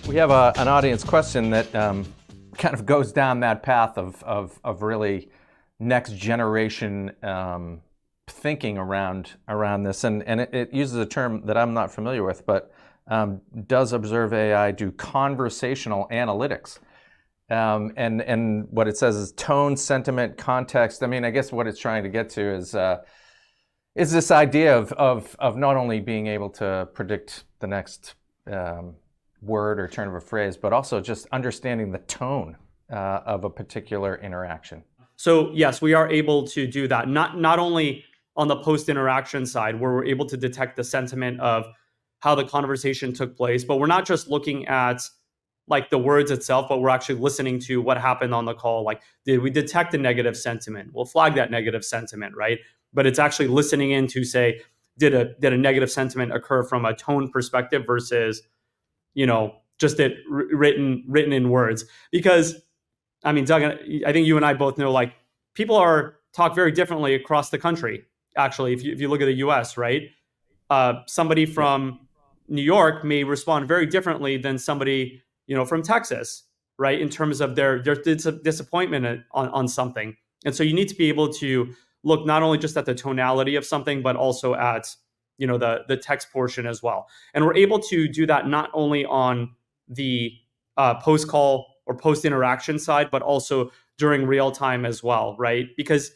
We have an audience question that kind of goes down that path of really next generation thinking around this, and it uses a term that I'm not familiar with, but does Observe.AI do conversational analytics? And what it says is tone, sentiment, context. I mean, I guess what it's trying to get to is this idea of not only being able to predict the next word or turn of a phrase, but also just understanding the tone of a particular interaction. So yes, we are able to do that. Not only on the post-interaction side, where we're able to detect the sentiment of how the conversation took place, but we're not just looking at like the words itself, but we're actually listening to what happened on the call. Like, did we detect a negative sentiment? We'll flag that negative sentiment, right? But it's actually listening in to say, did a negative sentiment occur from a tone perspective versus, just it written in words? Because, I mean, Doug, I think you and I both know, like, people talk very differently across the country. Actually, if you look at the U.S., right, somebody from New York may respond very differently than somebody from Texas, right, in terms of their disappointment on something. And so you need to be able to look not only just at the tonality of something, but also at the text portion as well. And we're able to do that not only on the post call or post interaction side, but also during real time as well, right? Because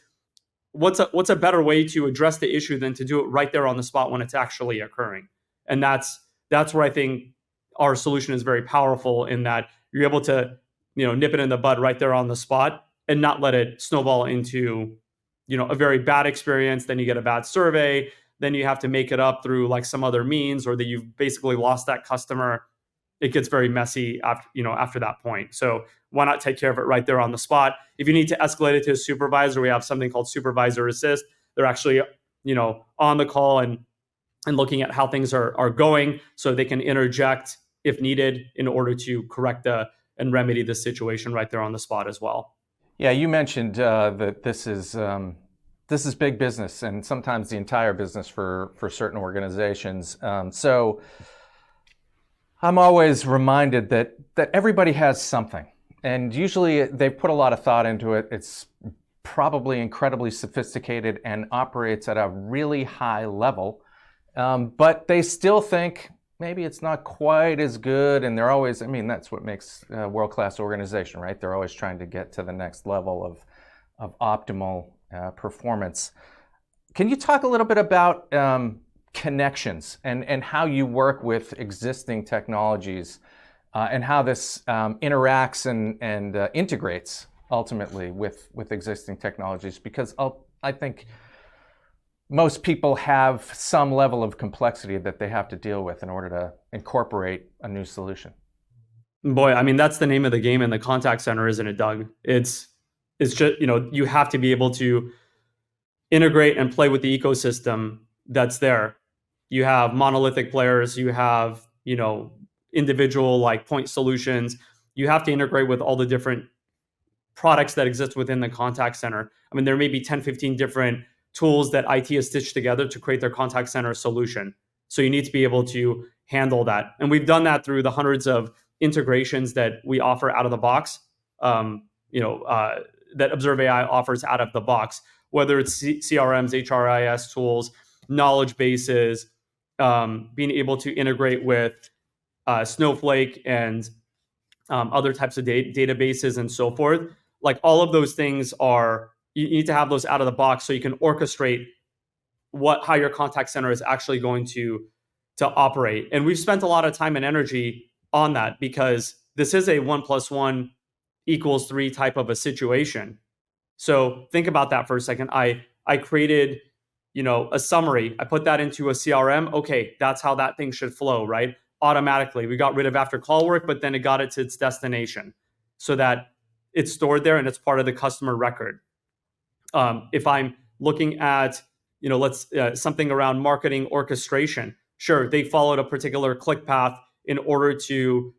what's a better way to address the issue than to do it right there on the spot when it's actually occurring? And that's where I think our solution is very powerful, in that you're able to nip it in the bud right there on the spot and not let it snowball into a very bad experience. Then you get a bad survey, then you have to make it up through like some other means, or that you've basically lost that customer. It gets very messy after that point. So why not take care of it right there on the spot? If you need to escalate it to a supervisor, we have something called Supervisor Assist. They're actually on the call and looking at how things are going, so they can interject if needed in order to correct and remedy the situation right there on the spot as well. Yeah, you mentioned that this is big business, and sometimes the entire business for certain organizations. So I'm always reminded that everybody has something, and usually they put a lot of thought into it. It's probably incredibly sophisticated and operates at a really high level, but they still think maybe it's not quite as good, and they're always, I mean, that's what makes a world-class organization, right? They're always trying to get to the next level of optimal performance. Can you talk a little bit about connections and how you work with existing technologies and how this interacts and integrates ultimately with existing technologies? Because I think most people have some level of complexity that they have to deal with in order to incorporate a new solution. Boy, I mean, that's the name of the game in the contact center, isn't it, Doug? It's just, you have to be able to integrate and play with the ecosystem that's there. You have monolithic players, you have, individual like point solutions. You have to integrate with all the different products that exist within the contact center. I mean, there may be 10, 15 different tools that IT has stitched together to create their contact center solution. So you need to be able to handle that. And we've done that through the hundreds of integrations that we offer out of the box, that Observe.AI offers out of the box, whether it's CRMs, HRIS tools, knowledge bases, being able to integrate with Snowflake and other types of databases and so forth. Like, all of those things you need to have those out of the box so you can orchestrate how your contact center is actually going to operate. And we've spent a lot of time and energy on that, because this is a 1 + 1 = 3 type of a situation. So think about that for a second. I created, a summary. I put that into a CRM. Okay, that's how that thing should flow, right? Automatically. We got rid of after call work, but then it got it to its destination so that it's stored there and it's part of the customer record. If I'm looking at, something around marketing orchestration, sure, they followed a particular click path in order to,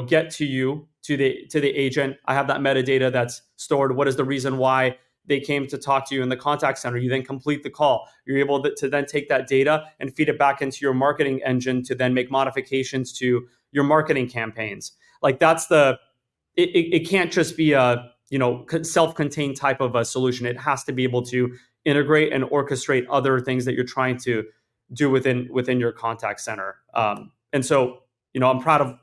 get to the agent. I have that metadata that's stored. What is the reason why they came to talk to you in the contact center? You then complete the call. You're able to then take that data and feed it back into your marketing engine to then make modifications to your marketing campaigns. Like it can't just be a self-contained type of a solution. It has to be able to integrate and orchestrate other things that you're trying to do within your contact center. And so, I'm proud of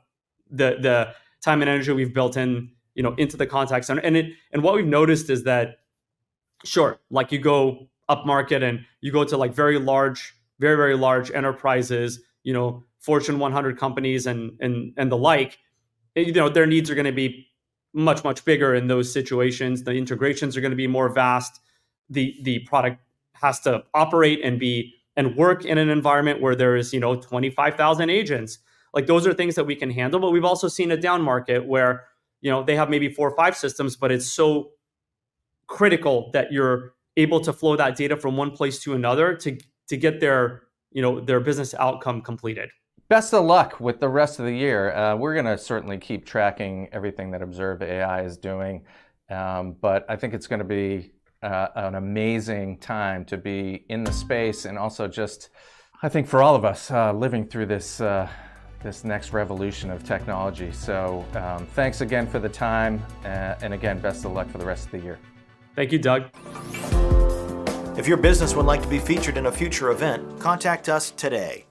the time and energy we've built into the contact center. And what we've noticed is that, sure, like you go up market and you go to like very very large enterprises, Fortune 100 companies and the like, their needs are going to be much bigger in those situations. The integrations are going to be more vast. The product has to operate and work in an environment where there is 25,000 agents. Like those are things that we can handle. But we've also seen a down market where they have maybe 4 or 5 systems, but it's so critical that you're able to flow that data from one place to another to get their business outcome completed. Best of luck with the rest of the year. We're going to certainly keep tracking everything that Observe.AI is doing, but I think it's going to be an amazing time to be in the space, and also just, I think for all of us, living through this next revolution of technology. So thanks again for the time, and again, best of luck for the rest of the year. Thank you, Doug. If your business would like to be featured in a future event, contact us today.